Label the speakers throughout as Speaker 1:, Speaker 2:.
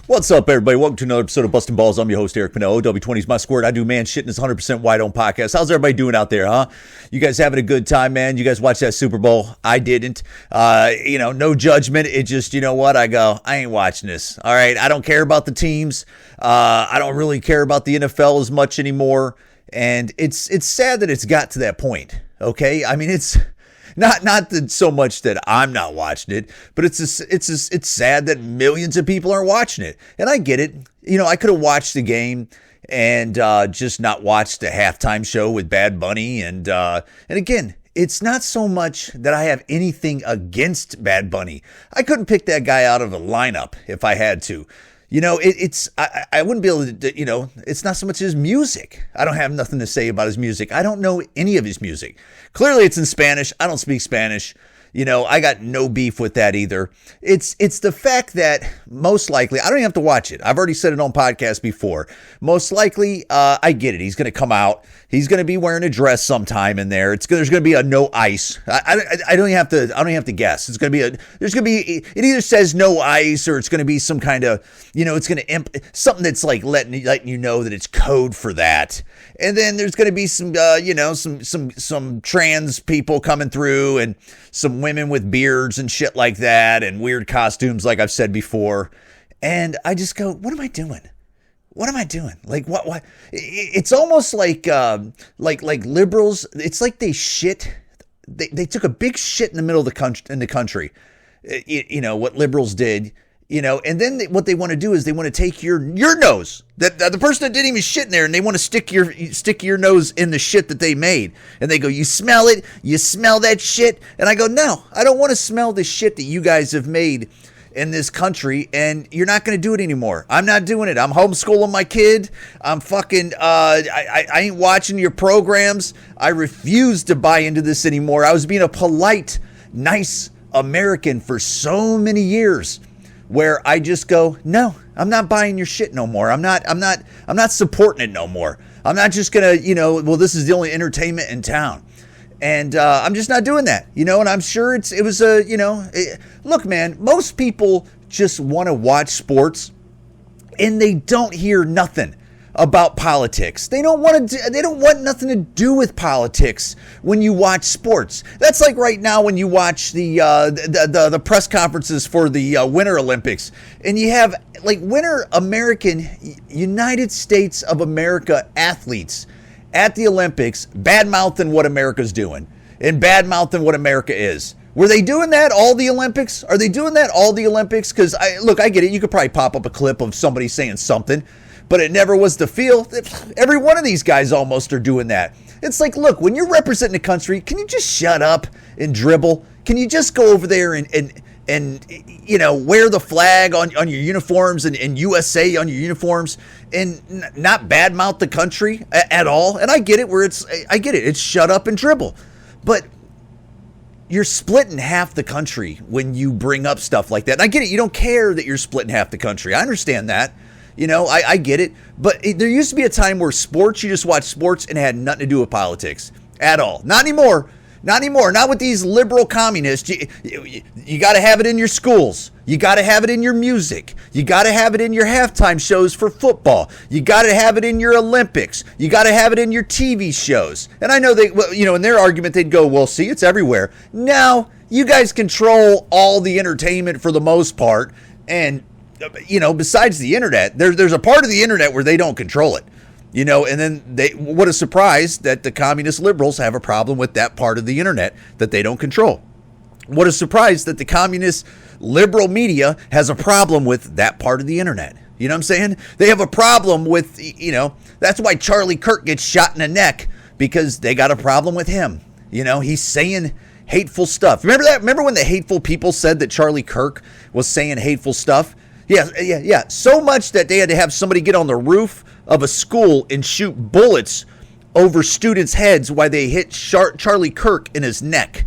Speaker 1: What's up, everybody? Welcome to another episode of Bustin' Balls. I'm your host, Eric Pinot. W20 is my squirt. I do man shit, and it's 100% wide on podcast. How's everybody doing out there, huh? You guys having a good time, man? You guys watch that Super Bowl? I didn't. No judgment. It just, you know what? I go, I ain't watching this. All right? I don't care about the teams. I don't really care about the NFL as much anymore. And it's sad that it's got to that point, okay? I mean, it's... Not that so much that I'm not watching it, but it's sad that millions of people aren't watching it. And I get it. You know, I could have watched the game and just not watched the halftime show with Bad Bunny. And again, it's not so much that I have anything against Bad Bunny. I couldn't pick that guy out of a lineup if I had to. You know, I wouldn't be able to, you know, it's not so much his music. I don't have nothing to say about his music. I don't know any of his music. Clearly it's in Spanish. I don't speak Spanish. You know, I got no beef with that either. It's the fact that most likely, I don't even have to watch it. I've already said it on podcast before. Most likely, I get it. He's going to come out. He's going to be wearing a dress sometime in there. There's going to be a no ice. I don't even have to guess. It's going to be it either says no ice or it's going to be some kind of, you know, it's going to something that's like letting you know that it's code for that. And then there's going to be some, some trans people coming through and some women with beards and shit like that and weird costumes, like I've said before. And I just go, what am I doing? What am I doing? Like, what? It's almost like liberals. It's like they shit. They took a big shit in the middle of the country. You know what liberals did. You know, and then what they want to do is they want to take your nose, that the person that didn't even shit in there, and they want to stick your nose in the shit that they made, and they go, you smell it, you smell that shit, and I go, no, I don't want to smell the shit that you guys have made in this country, and you're not going to do it anymore. I'm not doing it. I'm homeschooling my kid. I'm fucking, I ain't watching your programs. I refuse to buy into this anymore. I was being a polite, nice American for so many years, where I just go, no, I'm not buying your shit no more. I'm not supporting it no more. I'm not just gonna, well, this is the only entertainment in town. And I'm just not doing that, and I'm sure look, man, most people just want to watch sports and they don't hear nothing about politics. They don't want nothing to do with politics when you watch sports. That's like right now when you watch the press conferences for the Winter Olympics, and you have like Winter American United States of America athletes at the Olympics bad-mouthing what America's doing and bad-mouthing what America is. Were they doing that all the Olympics? Are they doing that all the Olympics? Because I get it. You could probably pop up a clip of somebody saying something, but it never was the feel. Every one of these guys almost are doing that. It's like, look, when you're representing a country, can you just shut up and dribble? Can you just go over there and wear the flag on your uniforms and USA on your uniforms and not badmouth the country at all? And I get it it's shut up and dribble. But you're splitting half the country when you bring up stuff like that. And I get it. You don't care that you're splitting half the country. I understand that. I get it. But there used to be a time where you just watched sports and it had nothing to do with politics at all. Not anymore. Not anymore. Not with these liberal communists. You got to have it in your schools. You got to have it in your music. You got to have it in your halftime shows for football. You got to have it in your Olympics. You got to have it in your TV shows. And I know in their argument, they'd go, well, see, it's everywhere. No, you guys control all the entertainment for the most part. And besides the internet, there's a part of the internet where they don't control it, and then what a surprise that the communist liberals have a problem with that part of the internet that they don't control. What a surprise that the communist liberal media has a problem with that part of the internet. You know what I'm saying? They have a problem with, that's why Charlie Kirk gets shot in the neck, because they got a problem with him. He's saying hateful stuff. Remember that? Remember when the hateful people said that Charlie Kirk was saying hateful stuff? Yeah. So much that they had to have somebody get on the roof of a school and shoot bullets over students' heads while they hit Charlie Kirk in his neck.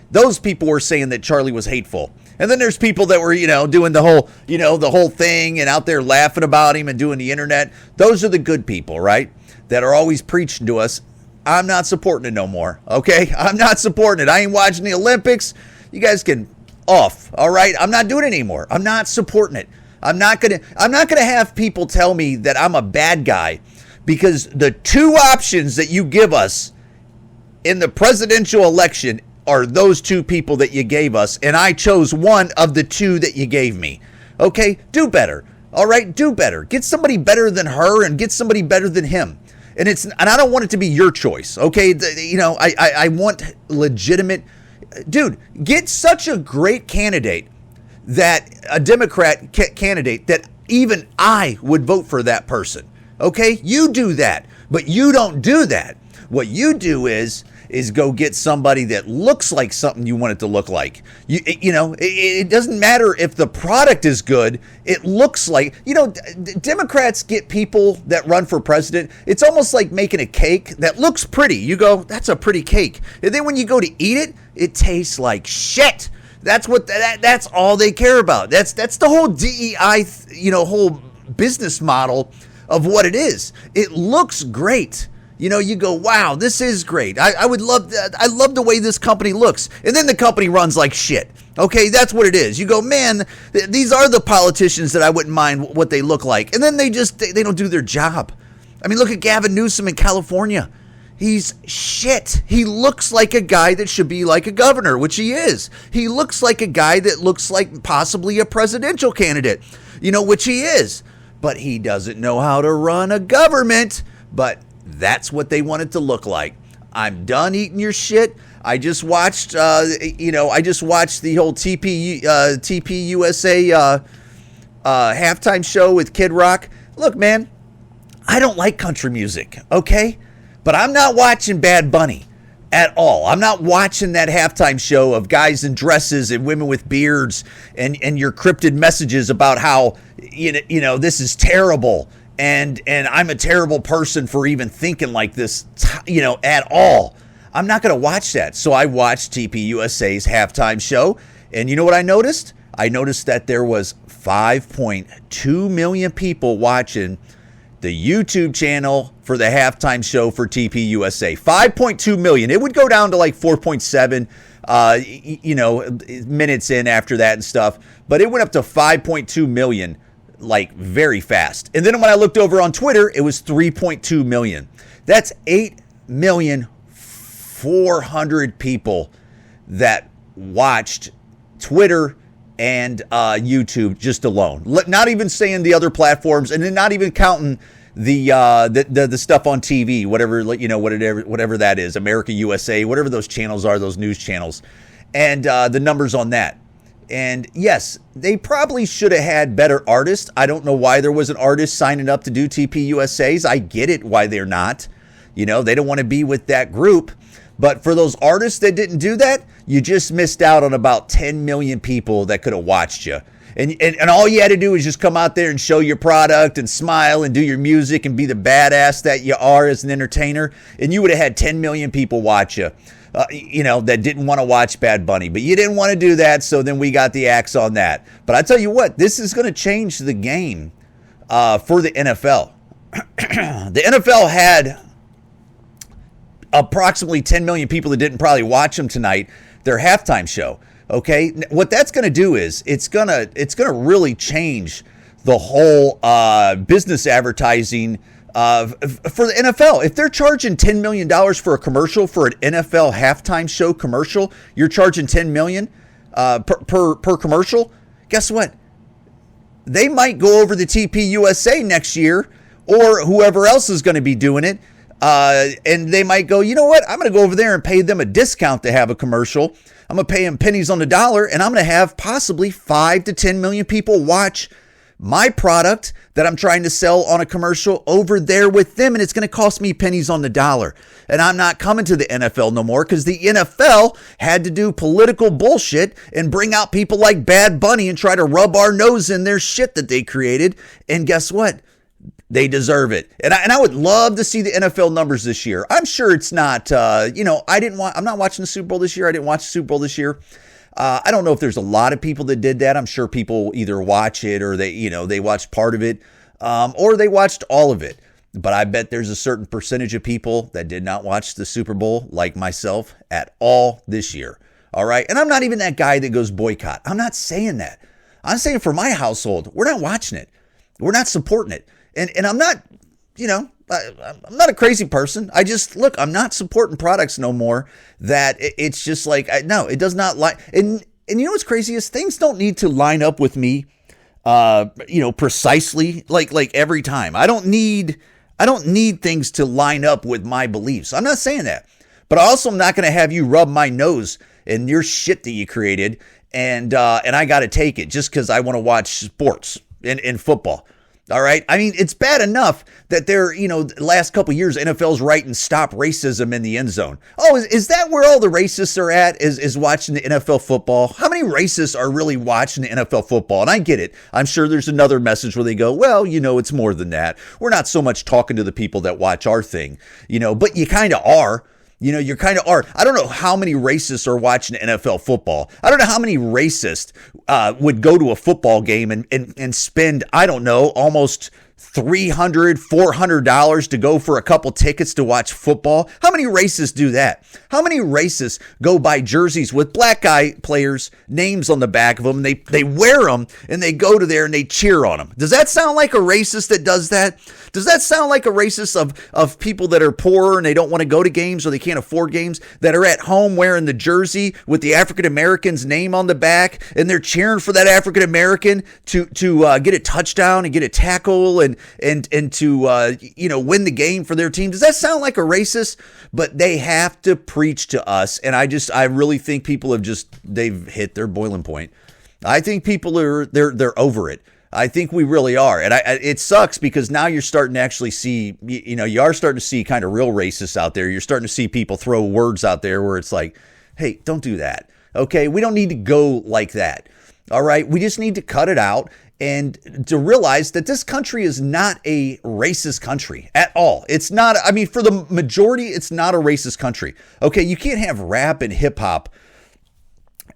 Speaker 1: Those people were saying that Charlie was hateful. And then there's people that were, doing the whole thing and out there laughing about him and doing the internet. Those are the good people, right? That are always preaching to us. I'm not supporting it no more. Okay? I'm not supporting it. I ain't watching the Olympics. You guys can off. All right? I'm not doing it anymore. I'm not supporting it. I'm not gonna have people tell me that I'm a bad guy because the two options that you give us in the presidential election are those two people that you gave us, and I chose one of the two that you gave me. Okay, do better. All right, do better. Get somebody better than her and get somebody better than him. And I don't want it to be your choice. Okay, I want legitimate. Dude, get such a great candidate, that a Democrat candidate, that even I would vote for that person. Okay, you do that, but you don't do that. What you do is go get somebody that looks like something you want it to look like. It doesn't matter if the product is good. It looks like, Democrats get people that run for president. It's almost like making a cake that looks pretty. You go, that's a pretty cake. And then when you go to eat it, it tastes like shit. That's all they care about. That's the whole DEI, whole business model of what it is. It looks great. You go, wow, this is great. I would love that. I love the way this company looks. And then the company runs like shit. Okay, that's what it is. You go, man, these are the politicians that I wouldn't mind what they look like. And then they don't do their job. I mean, look at Gavin Newsom in California. He's shit. He looks like a guy that should be like a governor, which he is. He looks like a guy that looks like possibly a presidential candidate, which he is. But he doesn't know how to run a government. But that's what they want it to look like. I'm done eating your shit. I just watched, the whole TPUSA halftime show with Kid Rock. Look, man, I don't like country music, okay? But I'm not watching Bad Bunny at all. I'm not watching that halftime show of guys in dresses and women with beards and your cryptid messages about how, this is terrible. And I'm a terrible person for even thinking like this, at all. I'm not going to watch that. So I watched TPUSA's halftime show. And you know what I noticed? I noticed that there was 5.2 million people watching the YouTube channel for the halftime show for TPUSA. 5.2 million. It would go down to like 4.7, minutes in after that and stuff. But it went up to 5.2 million. Like very fast. And then when I looked over on Twitter, it was 3.2 million. That's 8,400,000 people that watched Twitter and YouTube just alone. Not even saying the other platforms, and then not even counting the stuff on TV, whatever that is, America USA, whatever those channels are, those news channels, and the numbers on that. And yes, they probably should have had better artists. I don't know why there was an artist signing up to do TPUSAs. I get it why they're not. They don't want to be with that group. But for those artists that didn't do that, you just missed out on about 10 million people that could have watched you. And all you had to do is just come out there and show your product and smile and do your music and be the badass that you are as an entertainer. And you would have had 10 million people watch you. That didn't want to watch Bad Bunny. But you didn't want to do that, so then we got the axe on that. But I tell you what, this is going to change the game for the NFL. The NFL had approximately 10 million people that didn't probably watch them tonight, their halftime show. Okay? What that's going to do is it's going to really change the whole business advertising for the NFL. If they're charging $10 million for a commercial, for an NFL halftime show commercial, you're charging $10 million per commercial. Guess what? They might go over the TPUSA next year, or whoever else is going to be doing it. And they might go, you know what? I'm going to go over there and pay them a discount to have a commercial. I'm going to pay them pennies on the dollar, and I'm going to have possibly 5 to 10 million people watch my product that I'm trying to sell on a commercial over there with them, and it's going to cost me pennies on the dollar. And I'm not coming to the NFL no more because the NFL had to do political bullshit and bring out people like Bad Bunny and try to rub our nose in their shit that they created. And guess what? They deserve it. And I would love to see the NFL numbers this year. I'm sure it's not, I'm not watching the Super Bowl this year. I didn't watch the Super Bowl this year. I don't know if there's a lot of people that did that. I'm sure people either watch it or they watched part of it, or they watched all of it. But I bet there's a certain percentage of people that did not watch the Super Bowl, like myself, at all this year. All right. And I'm not even that guy that goes boycott. I'm not saying that. I'm saying for my household, we're not watching it. We're not supporting it. And I'm not, I'm not a crazy person. I just, look, I'm not supporting products no more that it's just like, no, it does not line. And you know what's crazy is things don't need to line up with me, precisely like every time. I don't need things to line up with my beliefs. I'm not saying that, but I also am not going to have you rub my nose in your shit that you created. And I got to take it just because I want to watch sports and football. All right. I mean, it's bad enough that they're, the last couple of years, NFL's writing stop racism in the end zone. Oh, is that where all the racists are at, is watching the NFL football? How many racists are really watching the NFL football? And I get it. I'm sure there's another message where they go, well, it's more than that. We're not so much talking to the people that watch our thing, but you kind of are. You kind of are. I don't know how many racists are watching NFL football. I don't know how many racists would go to a football game and spend, I don't know, almost $300, $400 to go for a couple tickets to watch football. How many racists do that? How many racists go buy jerseys with black guy players' names on the back of them? They wear them and they go to there and they cheer on them. Does that sound like a racist that does that? Does that sound like a racist of people that are poor and they don't want to go to games or they can't afford games, that are at home wearing the jersey with the African American's name on the back and they're cheering for that African American to get a touchdown and get a tackle and to win the game for their team? Does that sound like a racist? But they have to preach to us, and I really think people they've hit their boiling point. I think people they're over it. I think we really are. And it sucks because now you're starting to actually see, you are starting to see kind of real racists out there. You're starting to see people throw words out there where it's like, hey, don't do that. Okay. We don't need to go like that. All right. We just need to cut it out and to realize that this country is not a racist country at all. It's not, for the majority, it's not a racist country. Okay. You can't have rap and hip hop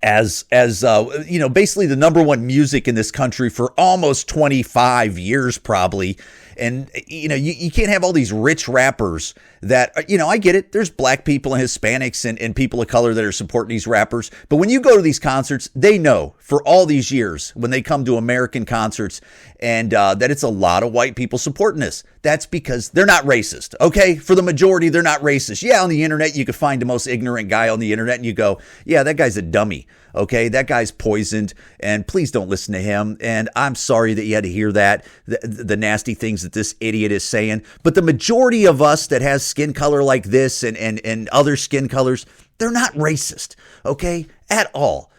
Speaker 1: as basically the number one music in this country for almost 25 years probably. And, you can't have all these rich rappers that, I get it. There's black people and Hispanics and people of color that are supporting these rappers. But when you go to these concerts, they know for all these years when they come to American concerts and that it's a lot of white people supporting this. That's because they're not racist. Okay. For the majority, they're not racist. Yeah. On the internet, you could find the most ignorant guy on the internet and you go, yeah, that guy's a dummy. Okay. That guy's poisoned and please don't listen to him. And I'm sorry that you had to hear that, the nasty things that this idiot is saying. But the majority of us that has skin color like this and other skin colors, they're not racist. Okay. At all.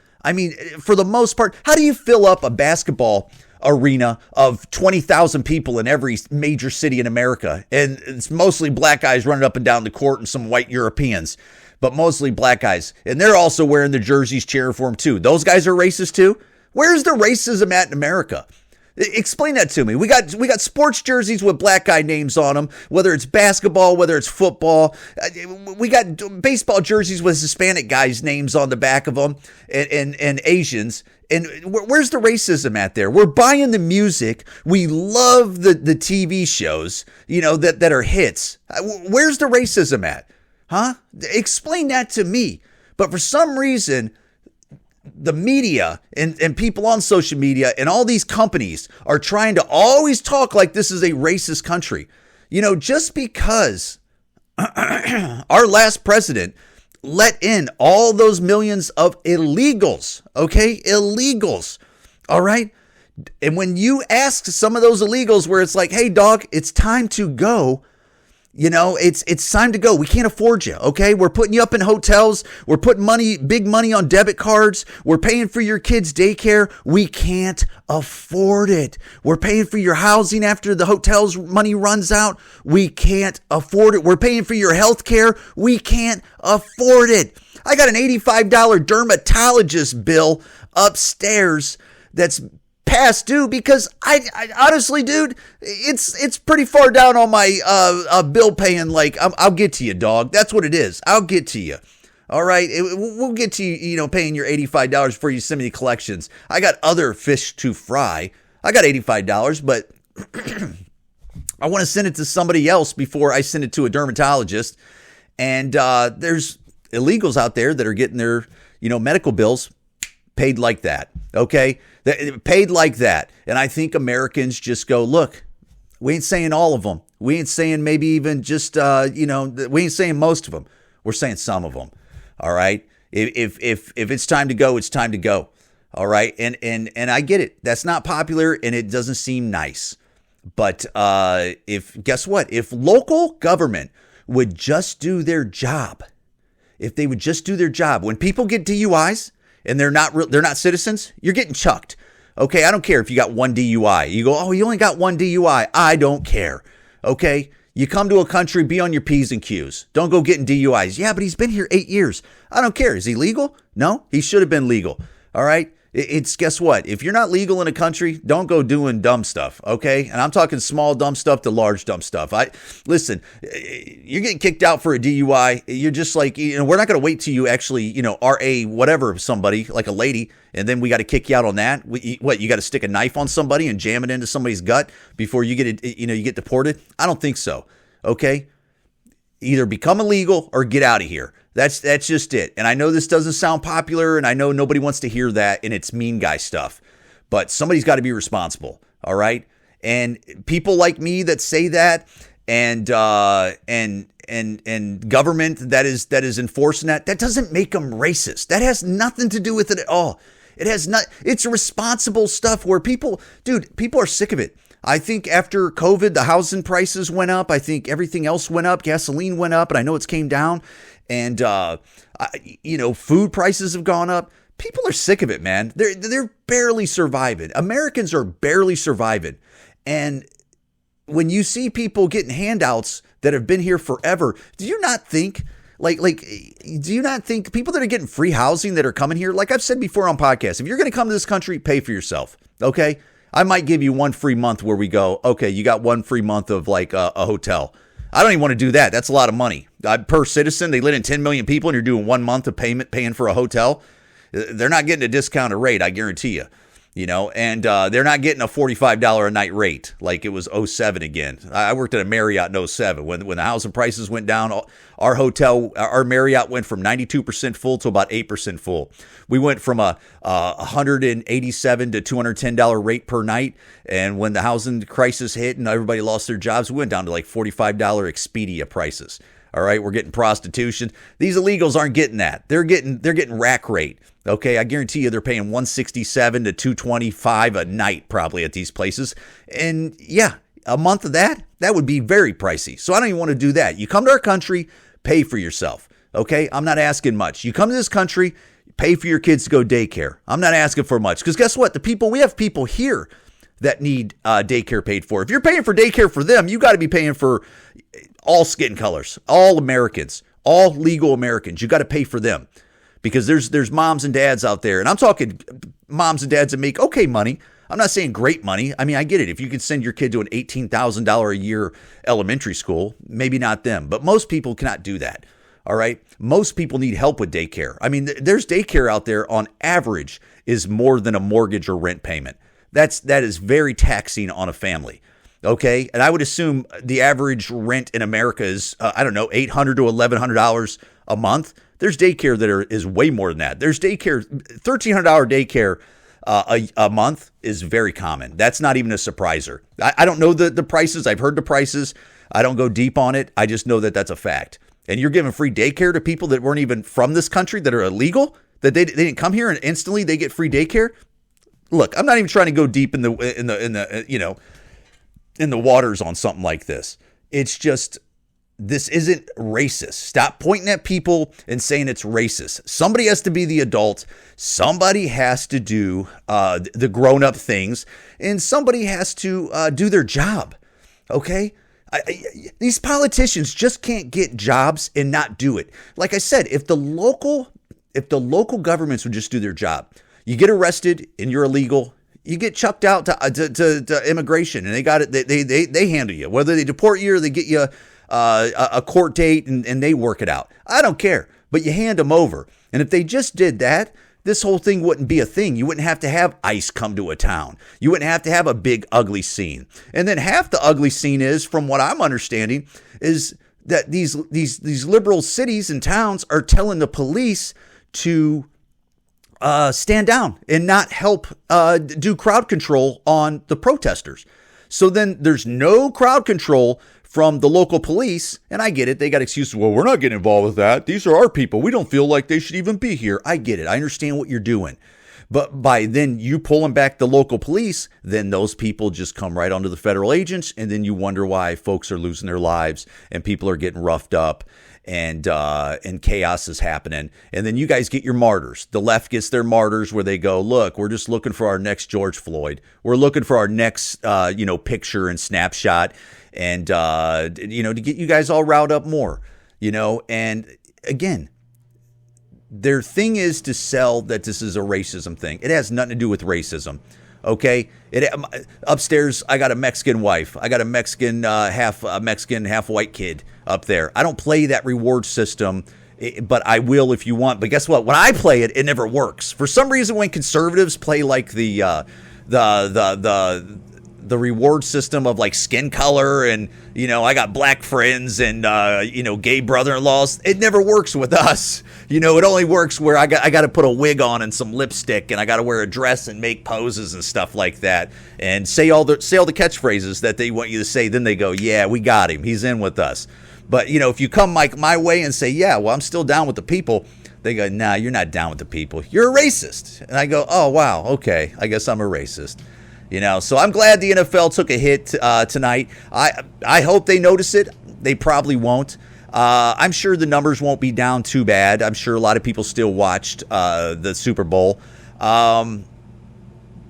Speaker 1: For the most part, how do you fill up a basketball arena of 20,000 people in every major city in America? And it's mostly black guys running up and down the court and some white Europeans, but mostly black guys. And they're also wearing the jerseys, cheering for them too. Those guys are racist too. Where's the racism at in America? Explain that to me. We got sports jerseys with black guy names on them, whether it's basketball, whether it's football. We got baseball jerseys with Hispanic guys' names on the back of them and Asians. And where's the racism at there? We're buying the music. We love the TV shows, that are hits. Where's the racism at? Huh? Explain that to me. But for some reason, the media and people on social media and all these companies are trying to always talk like this is a racist country. Just because our last president let in all those millions of illegals, okay? Illegals, all right? And when you ask some of those illegals where it's like, hey, dog, it's time to go, it's time to go. We can't afford you. Okay. We're putting you up in hotels. We're putting big money on debit cards. We're paying for your kids' daycare. We can't afford it. We're paying for your housing after the hotel's money runs out. We can't afford it. We're paying for your health care. We can't afford it. I got an $85 dermatologist bill upstairs that's past due because I honestly, dude, it's pretty far down on my bill paying. Like I'll get to you, dog. That's what it is. I'll get to you. All right. We'll get to you, paying your $85 before you send me collections. I got other fish to fry. I got $85, but I want to send it to somebody else before I send it to a dermatologist. And there's illegals out there that are getting their, medical bills paid like that. Okay. Paid like that. And I think Americans just go, look, we ain't saying all of them. We ain't saying maybe even just, we ain't saying most of them. We're saying some of them. All right. If it's time to go, it's time to go. All right. And I get it. That's not popular and it doesn't seem nice. But guess what? If local government would just do their job, if they would just do their job, when people get DUIs and they're not citizens, you're getting chucked. Okay, I don't care if you got one DUI. You go, oh, you only got one DUI. I don't care. Okay, you come to a country, be on your P's and Q's. Don't go getting DUIs. Yeah, but he's been here 8 years. I don't care. Is he legal? No, he should have been legal. All right. It's guess what? If you're not legal in a country, don't go doing dumb stuff, okay? And I'm talking small dumb stuff to large dumb stuff. Listen, you're getting kicked out for a DUI. You're just like, we're not going to wait till you actually, are a whatever somebody, like a lady, and then we got to kick you out on that. What, you got to stick a knife on somebody and jam it into somebody's gut before you get it, you get deported? I don't think so, okay? Either become illegal or get out of here. That's just it. And I know this doesn't sound popular, and I know nobody wants to hear that, and it's mean guy stuff. But somebody's got to be responsible, all right? And people like me that say that, and government that is enforcing that doesn't make them racist. That has nothing to do with it at all. It has not. It's responsible stuff where people are sick of it. I think after COVID, the housing prices went up. I think everything else went up. Gasoline went up, and I know it's came down. And, food prices have gone up. People are sick of it, man. They're barely surviving. Americans are barely surviving. And when you see people getting handouts that have been here forever, do you not think people that are getting free housing that are coming here? Like I've said before on podcasts, if you're going to come to this country, pay for yourself. Okay. I might give you one free month where we go, okay, you got one free month of like a hotel. I don't even want to do that. That's a lot of money. Per citizen, they let in 10 million people and you're doing 1 month of paying for a hotel. They're not getting a discounted rate, I guarantee you. And they're not getting a $45 a night rate like it was 07 again. I worked at a Marriott in 07. When the housing prices went down, our Marriott went from 92% full to about 8% full. We went from a $187 to $210 rate per night. And when the housing crisis hit and everybody lost their jobs, we went down to like $45 Expedia prices. All right, we're getting prostitution. These illegals aren't getting that. They're getting rack rate. Okay, I guarantee you they're paying $167 to $225 a night probably at these places. And yeah, a month of that would be very pricey. So I don't even want to do that. You come to our country, pay for yourself. Okay, I'm not asking much. You come to this country, pay for your kids to go daycare. I'm not asking for much because guess what? We have people here that need daycare paid for. If you're paying for daycare for them, you got to be paying for all skin colors, all Americans, all legal Americans. You got to pay for them because there's moms and dads out there. And I'm talking moms and dads that make okay money. I'm not saying great money. I mean, I get it. If you could send your kid to an $18,000 a year elementary school, maybe not them, but most people cannot do that. All right. Most people need help with daycare. I mean, there's daycare out there on average is more than a mortgage or rent payment. That is very taxing on a family. Okay. And I would assume the average rent in America is, $800 to $1,100 a month. There's daycare that is way more than that. There's daycare, $1,300 daycare a month is very common. That's not even a surpriser. I don't know the prices. I've heard the prices. I don't go deep on it. I just know that that's a fact. And you're giving free daycare to people that weren't even from this country, that are illegal, that they didn't come here and instantly they get free daycare. Look, I'm not even trying to go deep in the waters on something like this. It's just, this isn't racist. Stop pointing at people and saying it's racist. Somebody has to be the adult. Somebody has to do the grown-up things, and somebody has to do their job. Okay? These politicians just can't get jobs and not do it. Like I said, if the local governments would just do their job, you get arrested and you're illegal, you get chucked out to immigration, and they got it. They handle you, whether they deport you or they get you a court date and they work it out. I don't care, but you hand them over. And if they just did that, this whole thing wouldn't be a thing. You wouldn't have to have ICE come to a town. You wouldn't have to have a big ugly scene. And then half the ugly scene is, from what I'm understanding, is that these liberal cities and towns are telling the police to stand down and not help do crowd control on the protesters. So then there's no crowd control from the local police. And I get it. They got excuses. Well, we're not getting involved with that. These are our people. We don't feel like they should even be here. I get it. I understand what you're doing. But by then you pulling back the local police, then those people just come right onto the federal agents. And then you wonder why folks are losing their lives and people are getting roughed up and chaos is happening. And then you guys get your martyrs. The left gets their martyrs where they go, look, we're just looking for our next George Floyd. We're looking for our next, picture and snapshot and, to get you guys all riled up more, and again, their thing is to sell that this is a racism thing. It has nothing to do with racism. Okay. Upstairs, I got a Mexican wife. I got a Mexican, half white kid up there. I don't play that reward system, but I will if you want. But guess what? When I play it, it never works. For some reason, when conservatives play like the reward system of like skin color and, I got black friends and, gay brother-in-laws, it never works with us. It only works where I got to put a wig on and some lipstick and I got to wear a dress and make poses and stuff like that and say all the catchphrases that they want you to say. Then they go, yeah, we got him. He's in with us. But, if you come like my way and say, yeah, well, I'm still down with the people, they go, nah, you're not down with the people. You're a racist. And I go, oh, wow. Okay. I guess I'm a racist. So I'm glad the NFL took a hit tonight. I hope they notice it. They probably won't. I'm sure the numbers won't be down too bad. I'm sure a lot of people still watched the Super Bowl.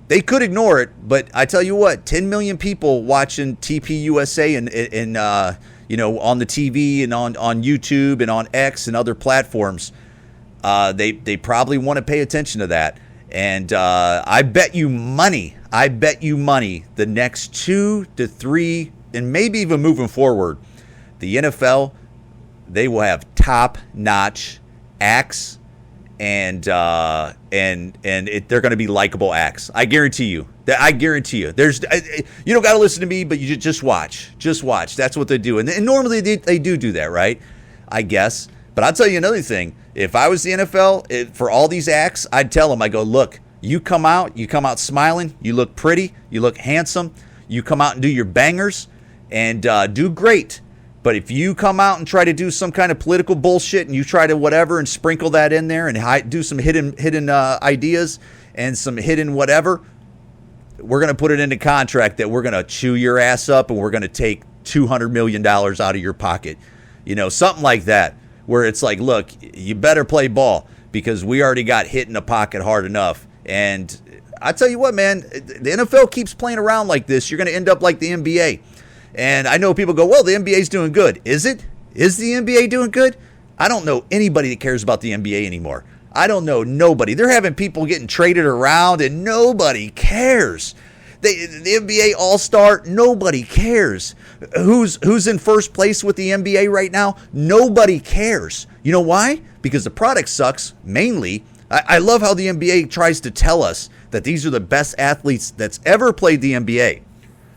Speaker 1: They could ignore it, but I tell you what, 10 million people watching TPUSA and on the TV and on YouTube and on X and other platforms. They probably want to pay attention to that. And I bet you money the next 2 to 3 and maybe even moving forward, the NFL, they will have top-notch acts and they're going to be likable acts. I guarantee you. There's you don't got to listen to me, but you just watch. Just watch. That's what they do. And normally they do that, right? I guess. But I'll tell you another thing. If I was the NFL, for all these acts, I'd tell them, I go, look, you come out smiling, you look pretty, you look handsome, you come out and do your bangers and do great. But if you come out and try to do some kind of political bullshit and you try to whatever and sprinkle that in there and do some hidden ideas and some hidden whatever, we're going to put it into contract that we're going to chew your ass up and we're going to take $200 million out of your pocket. Something like that. Where it's like, look, you better play ball because we already got hit in the pocket hard enough. And I tell you what, man, the NFL keeps playing around like this. You're going to end up like the NBA. And I know people go, well, the NBA's doing good. Is it? Is the NBA doing good? I don't know anybody that cares about the NBA anymore. I don't know nobody. They're having people getting traded around and nobody cares. The NBA All-Star, nobody cares. Who's in first place with the NBA right now? Nobody cares. You know why? Because the product sucks, mainly. I love how the NBA tries to tell us that these are the best athletes that's ever played the NBA.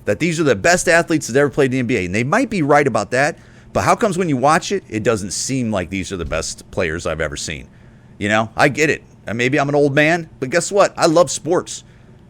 Speaker 1: That these are the best athletes that ever played the NBA. And they might be right about that, but how comes when you watch it, it doesn't seem like these are the best players I've ever seen? I get it. And maybe I'm an old man, but guess what? I love sports.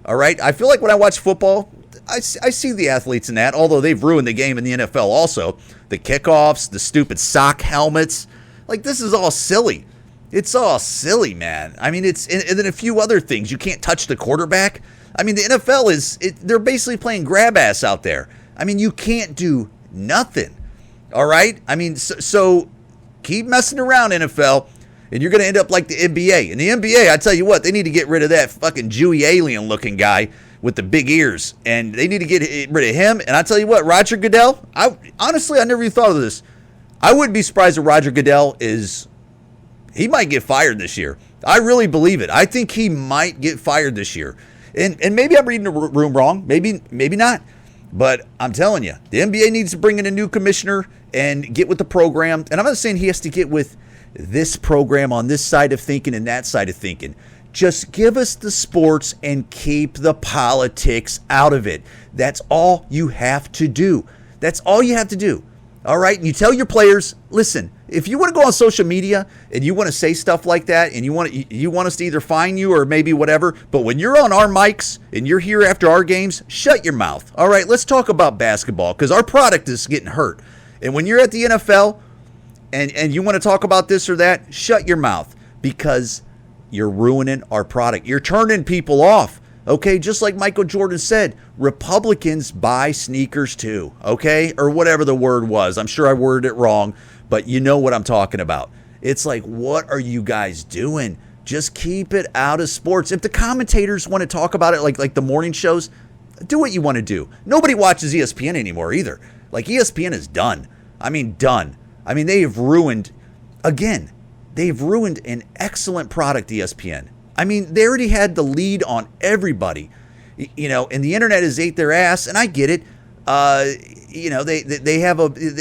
Speaker 1: All right. I feel like when I watch football, I see the athletes in that, although they've ruined the game in the NFL also. The kickoffs, the stupid sock helmets. Like, this is all silly. It's all silly, man. I mean, and then a few other things. You can't touch the quarterback. I mean, the NFL they're basically playing grab ass out there. I mean, you can't do nothing. All right. I mean, so keep messing around, NFL. And you're going to end up like the NBA. And the NBA, I tell you what, they need to get rid of that fucking Jewy alien-looking guy with the big ears. And they need to get rid of him. And I tell you what, Roger Goodell, honestly, I never even thought of this. I wouldn't be surprised if Roger Goodell he might get fired this year. I really believe it. I think he might get fired this year. And maybe I'm reading the room wrong. Maybe not. But I'm telling you, the NBA needs to bring in a new commissioner and get with the program. And I'm not saying he has to get with this program on this side of thinking and that side of thinking. Just give us the sports and keep the politics out of it. That's all you have to do. That's all you have to do. All right. And you tell your players, listen, if you want to go on social media and you want to say stuff like that and you want us to either fine you or maybe whatever, but when you're on our mics and you're here after our games, shut your mouth. All right. Let's talk about basketball because our product is getting hurt. And when you're at the NFL and you want to talk about this or that, shut your mouth because you're ruining our product. You're turning people off. Okay, just like Michael Jordan said, Republicans buy sneakers too, okay? Or whatever the word was. I'm sure I worded it wrong, but you know what I'm talking about. It's like, what are you guys doing? Just keep it out of sports. If the commentators want to talk about it like the morning shows, do what you want to do. Nobody watches ESPN anymore either. Like ESPN is done. I mean, done. I mean, they've ruined an excellent product, ESPN. I mean, they already had the lead on everybody, and the internet has ate their ass, and I get it.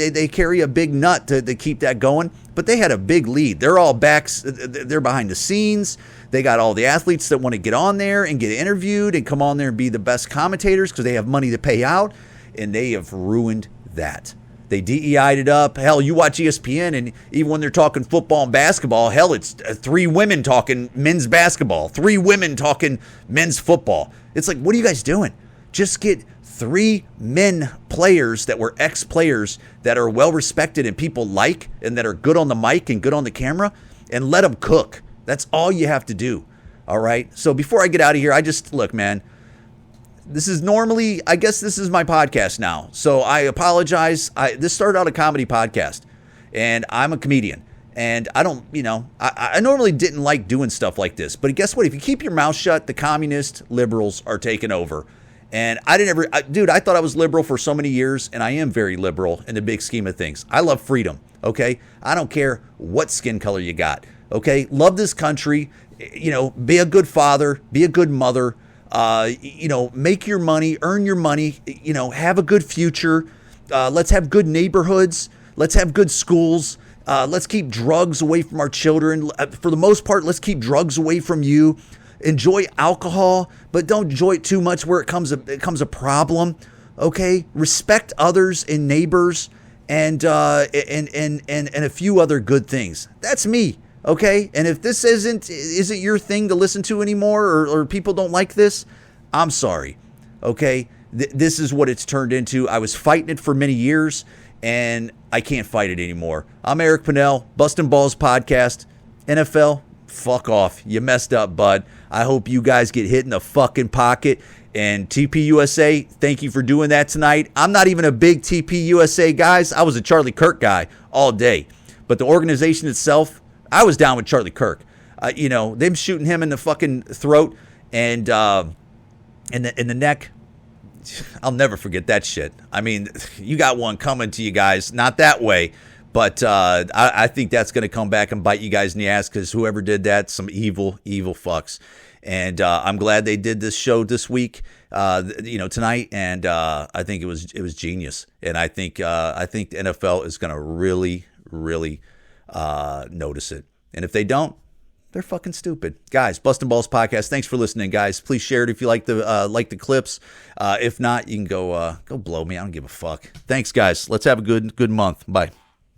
Speaker 1: They carry a big nut to keep that going, but they had a big lead. They're all backs. They're behind the scenes. They got all the athletes that want to get on there and get interviewed and come on there and be the best commentators because they have money to pay out, and they have ruined that. They DEI'd it up. Hell, you watch ESPN, and even when they're talking football and basketball, hell, it's 3 women talking men's basketball, 3 women talking men's football. It's like, what are you guys doing? Just get 3 men players that were ex-players that are well-respected and people like and that are good on the mic and good on the camera, and let them cook. That's all you have to do, all right? So before I get out of here, look, man, this is my podcast now. So I apologize. This started out a comedy podcast, and I'm a comedian. And I don't, I normally didn't like doing stuff like this. But guess what? If you keep your mouth shut, the communist liberals are taking over. And I thought I was liberal for so many years, and I am very liberal in the big scheme of things. I love freedom, okay? I don't care what skin color you got, okay? Love this country, be a good father, be a good mother. Make your money, earn your money, have a good future. Let's have good neighborhoods. Let's have good schools. Let's keep drugs away from our children. For the most part, let's keep drugs away from you. Enjoy alcohol, but don't enjoy it too much where it becomes a problem. Okay. Respect others and neighbors and a few other good things. That's me. Okay, and if this isn't your thing to listen to anymore, or people don't like this, I'm sorry. Okay, this is what it's turned into. I was fighting it for many years, and I can't fight it anymore. I'm Eric Pennell, Bustin' Balls Podcast. NFL, fuck off. You messed up, bud. I hope you guys get hit in the fucking pocket. And TPUSA, thank you for doing that tonight. I'm not even a big TPUSA guys. I was a Charlie Kirk guy all day, but the organization itself, I was down with Charlie Kirk. Them shooting him in the fucking throat and in the neck. I'll never forget that shit. I mean, you got one coming to you guys. Not that way, but I think that's going to come back and bite you guys in the ass because whoever did that, some evil, evil fucks. And I'm glad they did this show this week, tonight. And I think it was genius. And I think the NFL is going to really, really notice it. And if they don't, they're fucking stupid. Guys, Bustin' Balls Podcast, thanks for listening, guys. Please share it if you like the clips. If not, you can go blow me. I don't give a fuck. Thanks, guys. Let's have a good month. Bye.